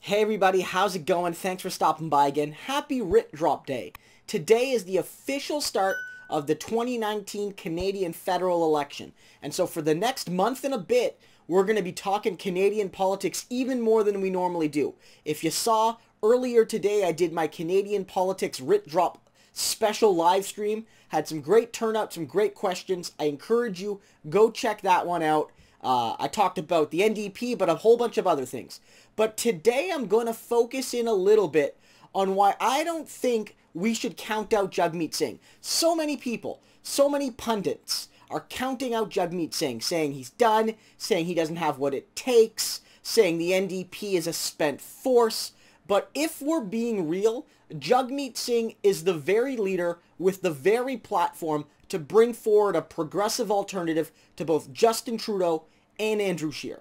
Hey everybody, how's it going? Thanks for stopping by again. Happy Writ Drop Day. Today is the official start of the 2019 Canadian federal election. And so for the next month and a bit, we're going to be talking Canadian politics even more than we normally do. If you saw, earlier today I did my Canadian politics Writ Drop special live stream. Had some great turnout, some great questions. I encourage you, go check that one out. I talked about the NDP, but a whole bunch of other things. But today I'm going to focus in a little bit on why I don't think we should count out Jagmeet Singh. So many people, so many pundits are counting out Jagmeet Singh, saying he's done, saying he doesn't have what it takes, saying the NDP is a spent force. But if we're being real, Jagmeet Singh is the very leader with the very platform to bring forward a progressive alternative to both Justin Trudeau and Andrew Scheer.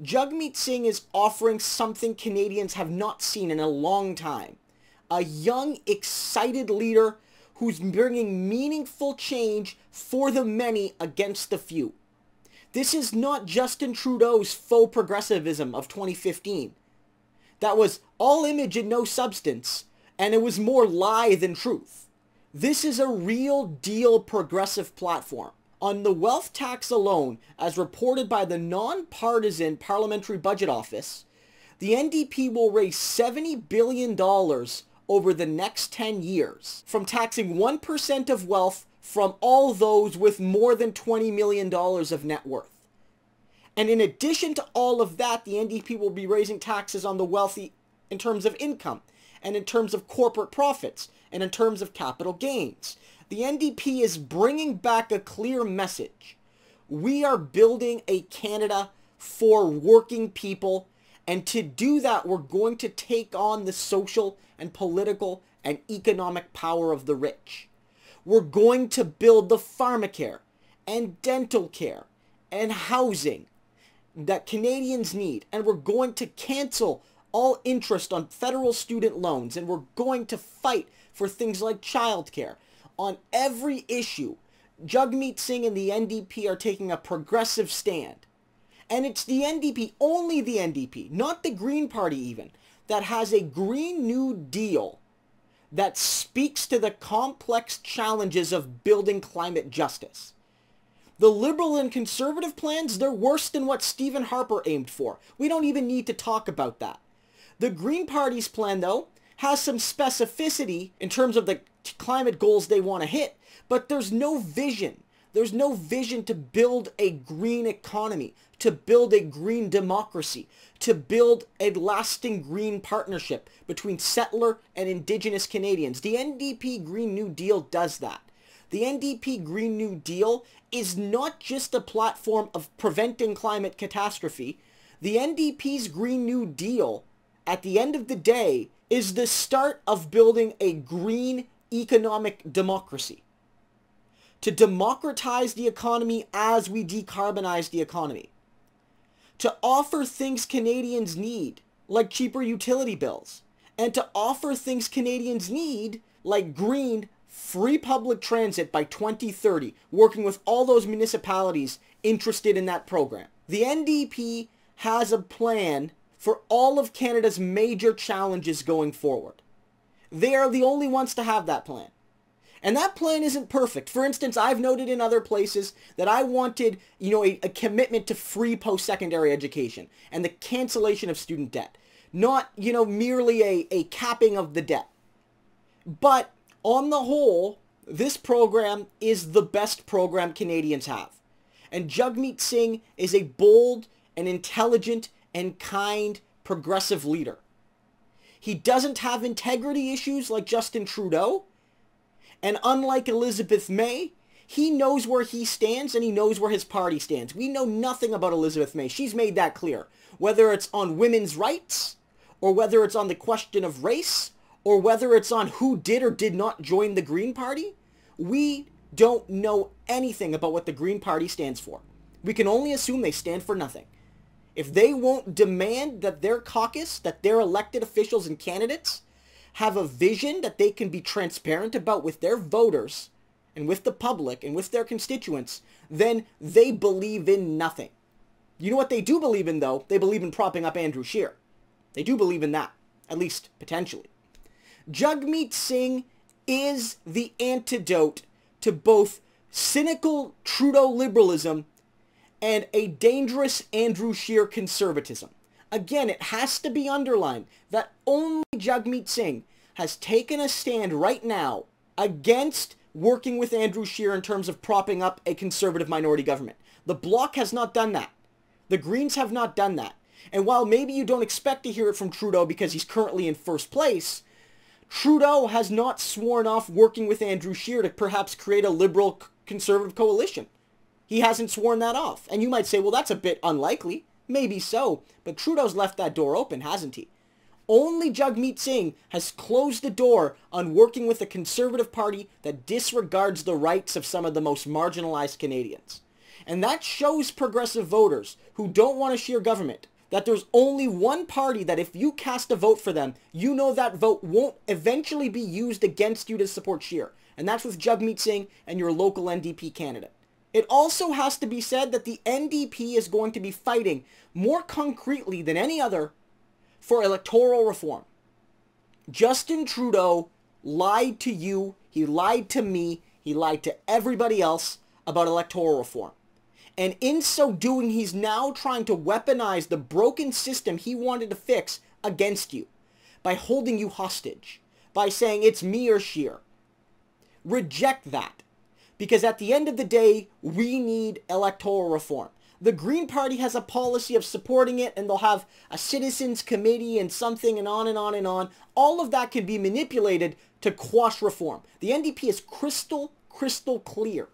Jagmeet Singh is offering something Canadians have not seen in a long time. A young, excited leader who's bringing meaningful change for the many against the few. This is not Justin Trudeau's faux progressivism of 2015. That was all image and no substance, and it was more lie than truth. This is a real deal progressive platform. On the wealth tax alone, as reported by the non-partisan Parliamentary Budget Office, the NDP will raise $70 billion over the next 10 years from taxing 1% of wealth from all those with more than $20 million of net worth. And in addition to all of that, the NDP will be raising taxes on the wealthy in terms of income, and in terms of corporate profits, and in terms of capital gains. The NDP is bringing back a clear message. We are building a Canada for working people, and to do that, we're going to take on the social and political and economic power of the rich. We're going to build the pharmacare and dental care and housing that Canadians need, and we're going to cancel all interest on federal student loans, and we're going to fight for things like childcare. On every issue, Jagmeet Singh and the NDP are taking a progressive stand. And it's the NDP, only the NDP, not the Green Party even, that has a Green New Deal that speaks to the complex challenges of building climate justice. The Liberal and Conservative plans, they're worse than what Stephen Harper aimed for. We don't even need to talk about that. The Green Party's plan, though, has some specificity in terms of the climate goals they want to hit, but there's no vision. There's no vision to build a green economy, to build a green democracy, to build a lasting green partnership between settler and Indigenous Canadians. The NDP Green New Deal does that. The NDP Green New Deal is not just a platform of preventing climate catastrophe. The NDP's Green New Deal, at the end of the day, is the start of building a green economic democracy. To democratize the economy as we decarbonize the economy. To offer things Canadians need, like cheaper utility bills. And to offer things Canadians need, like green, free public transit by 2030, working with all those municipalities interested in that program. The NDP has a plan for all of Canada's major challenges going forward. They are the only ones to have that plan. And that plan isn't perfect. For instance, I've noted in other places that I wanted, a commitment to free post-secondary education and the cancellation of student debt. Not, merely a capping of the debt. But on the whole, this program is the best program Canadians have. And Jagmeet Singh is a bold and intelligent and kind progressive leader. He doesn't have integrity issues like Justin Trudeau. And unlike Elizabeth May, he knows where he stands and he knows where his party stands. We know nothing about Elizabeth May. She's made that clear. Whether it's on women's rights, or whether it's on the question of race, or whether it's on who did or did not join the Green Party, we don't know anything about what the Green Party stands for. We can only assume they stand for nothing. If they won't demand that their caucus, that their elected officials and candidates have a vision that they can be transparent about with their voters and with the public and with their constituents, then they believe in nothing. You know what they do believe in, though? They believe in propping up Andrew Scheer. They do believe in that, at least potentially. Jagmeet Singh is the antidote to both cynical Trudeau liberalism and a dangerous Andrew Scheer conservatism. Again, it has to be underlined that only Jagmeet Singh has taken a stand right now against working with Andrew Scheer in terms of propping up a conservative minority government. The Bloc has not done that. The Greens have not done that. And while maybe you don't expect to hear it from Trudeau because he's currently in first place, Trudeau has not sworn off working with Andrew Scheer to perhaps create a liberal conservative coalition. He hasn't sworn that off. And you might say, well, that's a bit unlikely. Maybe so. But Trudeau's left that door open, hasn't he? Only Jagmeet Singh has closed the door on working with a conservative party that disregards the rights of some of the most marginalized Canadians. And that shows progressive voters who don't want a Scheer government that there's only one party that if you cast a vote for them, you know that vote won't eventually be used against you to support Scheer. And that's with Jagmeet Singh and your local NDP candidate. It also has to be said that the NDP is going to be fighting more concretely than any other for electoral reform. Justin Trudeau lied to you, he lied to me, he lied to everybody else about electoral reform. And in so doing, he's now trying to weaponize the broken system he wanted to fix against you by holding you hostage, by saying it's me or Scheer. Reject that. Because at the end of the day, we need electoral reform. The Green Party has a policy of supporting it, and they'll have a citizens committee and something and on and on and on. All of that can be manipulated to quash reform. The NDP is crystal clear.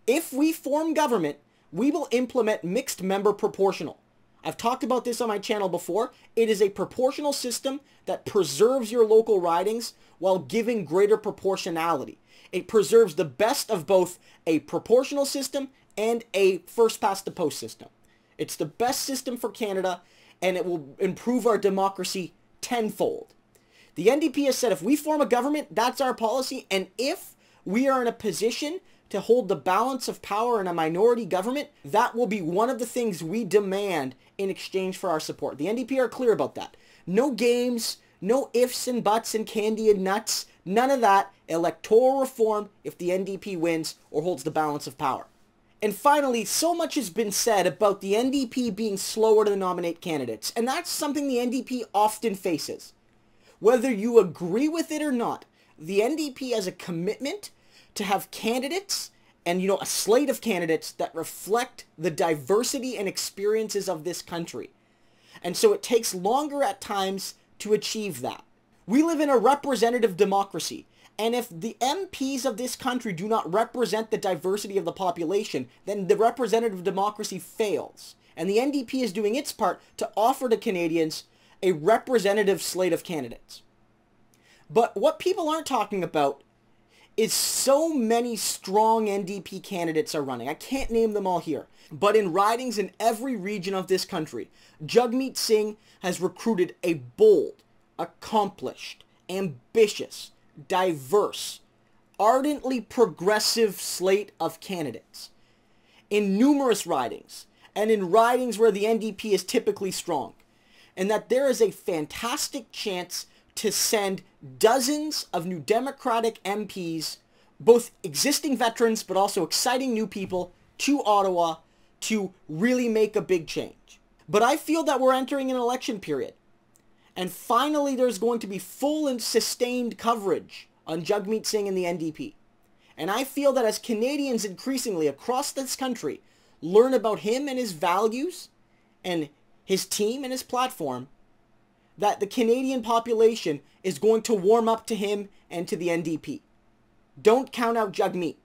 If we form government, we will implement mixed member proportional. I've talked about this on my channel before. It is a proportional system that preserves your local ridings while giving greater proportionality. It preserves the best of both a proportional system and a first-past-the-post system. It's the best system for Canada, and it will improve our democracy tenfold. The NDP has said if we form a government, that's our policy, and if we are in a position to hold the balance of power in a minority government, that will be one of the things we demand in exchange for our support. The NDP are clear about that. No games, no ifs and buts and candy and nuts, none of that. Electoral reform if the NDP wins or holds the balance of power. And finally, so much has been said about the NDP being slower to nominate candidates, and that's something the NDP often faces. Whether you agree with it or not, the NDP has a commitment to have candidates and, a slate of candidates that reflect the diversity and experiences of this country. And so it takes longer at times to achieve that. We live in a representative democracy, and if the MPs of this country do not represent the diversity of the population, then the representative democracy fails. And the NDP is doing its part to offer to Canadians a representative slate of candidates. But what people aren't talking about is so many strong NDP candidates are running. I can't name them all here. But in ridings in every region of this country, Jagmeet Singh has recruited a bold, accomplished, ambitious, diverse, ardently progressive slate of candidates in numerous ridings, and in ridings where the NDP is typically strong. And that there is a fantastic chance to send dozens of new Democratic MPs, both existing veterans but also exciting new people, to Ottawa to really make a big change. But I feel that we're entering an election period. And finally there's going to be full and sustained coverage on Jagmeet Singh and the NDP. And I feel that as Canadians increasingly across this country learn about him and his values and his team and his platform, that the Canadian population is going to warm up to him and to the NDP. Don't count out Jagmeet.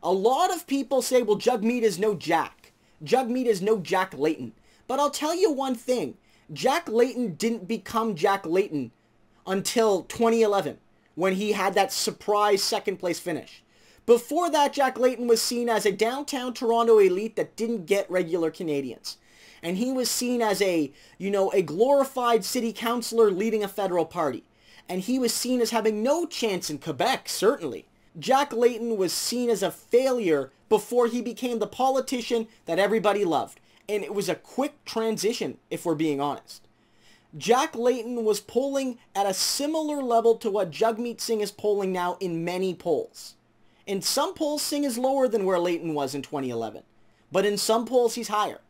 A lot of people say, well, Jagmeet is no Jack. Jagmeet is no Jack Layton. But I'll tell you one thing. Jack Layton didn't become Jack Layton until 2011, when he had that surprise second place finish. Before that, Jack Layton was seen as a downtown Toronto elite that didn't get regular Canadians. And he was seen as a glorified city councillor leading a federal party. And he was seen as having no chance in Quebec, certainly. Jack Layton was seen as a failure before he became the politician that everybody loved. And it was a quick transition, if we're being honest. Jack Layton was polling at a similar level to what Jagmeet Singh is polling now in many polls. In some polls, Singh is lower than where Layton was in 2011. But in some polls, he's higher.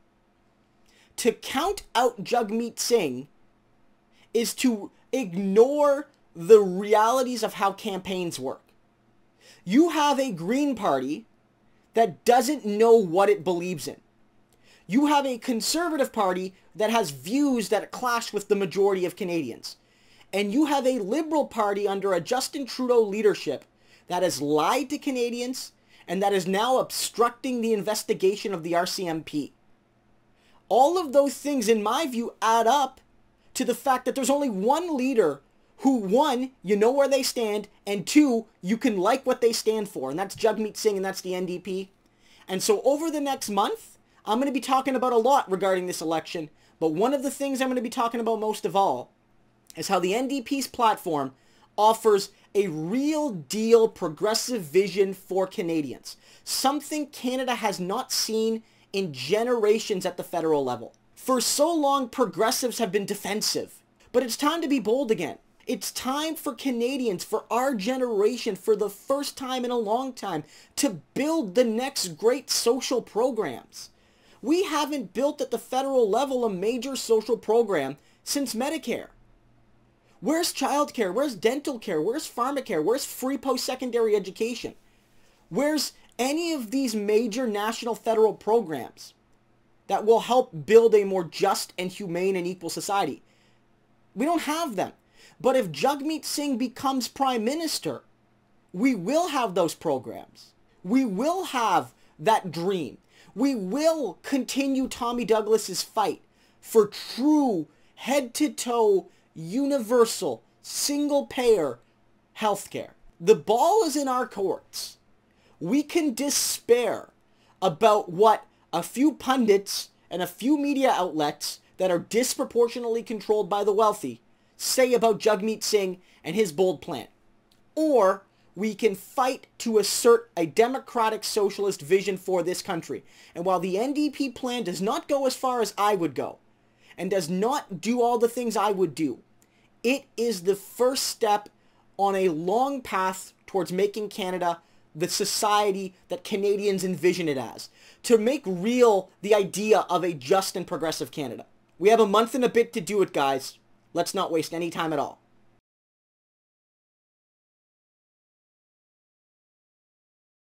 To count out Jagmeet Singh is to ignore the realities of how campaigns work. You have a Green Party that doesn't know what it believes in. You have a Conservative Party that has views that clash with the majority of Canadians. And you have a Liberal Party under a Justin Trudeau leadership that has lied to Canadians and that is now obstructing the investigation of the RCMP. All of those things, in my view, add up to the fact that there's only one leader who, one, you know where they stand, and two, you can like what they stand for, and that's Jagmeet Singh, and that's the NDP. And so over the next month, I'm going to be talking about a lot regarding this election, but one of the things I'm going to be talking about most of all is how the NDP's platform offers a real deal progressive vision for Canadians. Something Canada has not seen in generations at the federal level. For so long, progressives have been defensive, but it's time to be bold again. It's time for Canadians, for our generation, for the first time in a long time, to build the next great social programs. We haven't built at the federal level a major social program since Medicare. Where's childcare? Where's dental care? Where's pharmacare? Where's free post-secondary education? Where's any of these major national federal programs that will help build a more just and humane and equal society? We don't have them. But if Jagmeet Singh becomes Prime Minister, we will have those programs. We will have that dream. We will continue Tommy Douglas's fight for true, head-to-toe, universal, single-payer healthcare. The ball is in our courts. We can despair about what a few pundits and a few media outlets that are disproportionately controlled by the wealthy say about Jagmeet Singh and his bold plan. Or we can fight to assert a democratic socialist vision for this country. And while the NDP plan does not go as far as I would go, and does not do all the things I would do, it is the first step on a long path towards making Canada the society that Canadians envision it as, to make real the idea of a just and progressive Canada. We have a month and a bit to do it, guys. Let's not waste any time at all.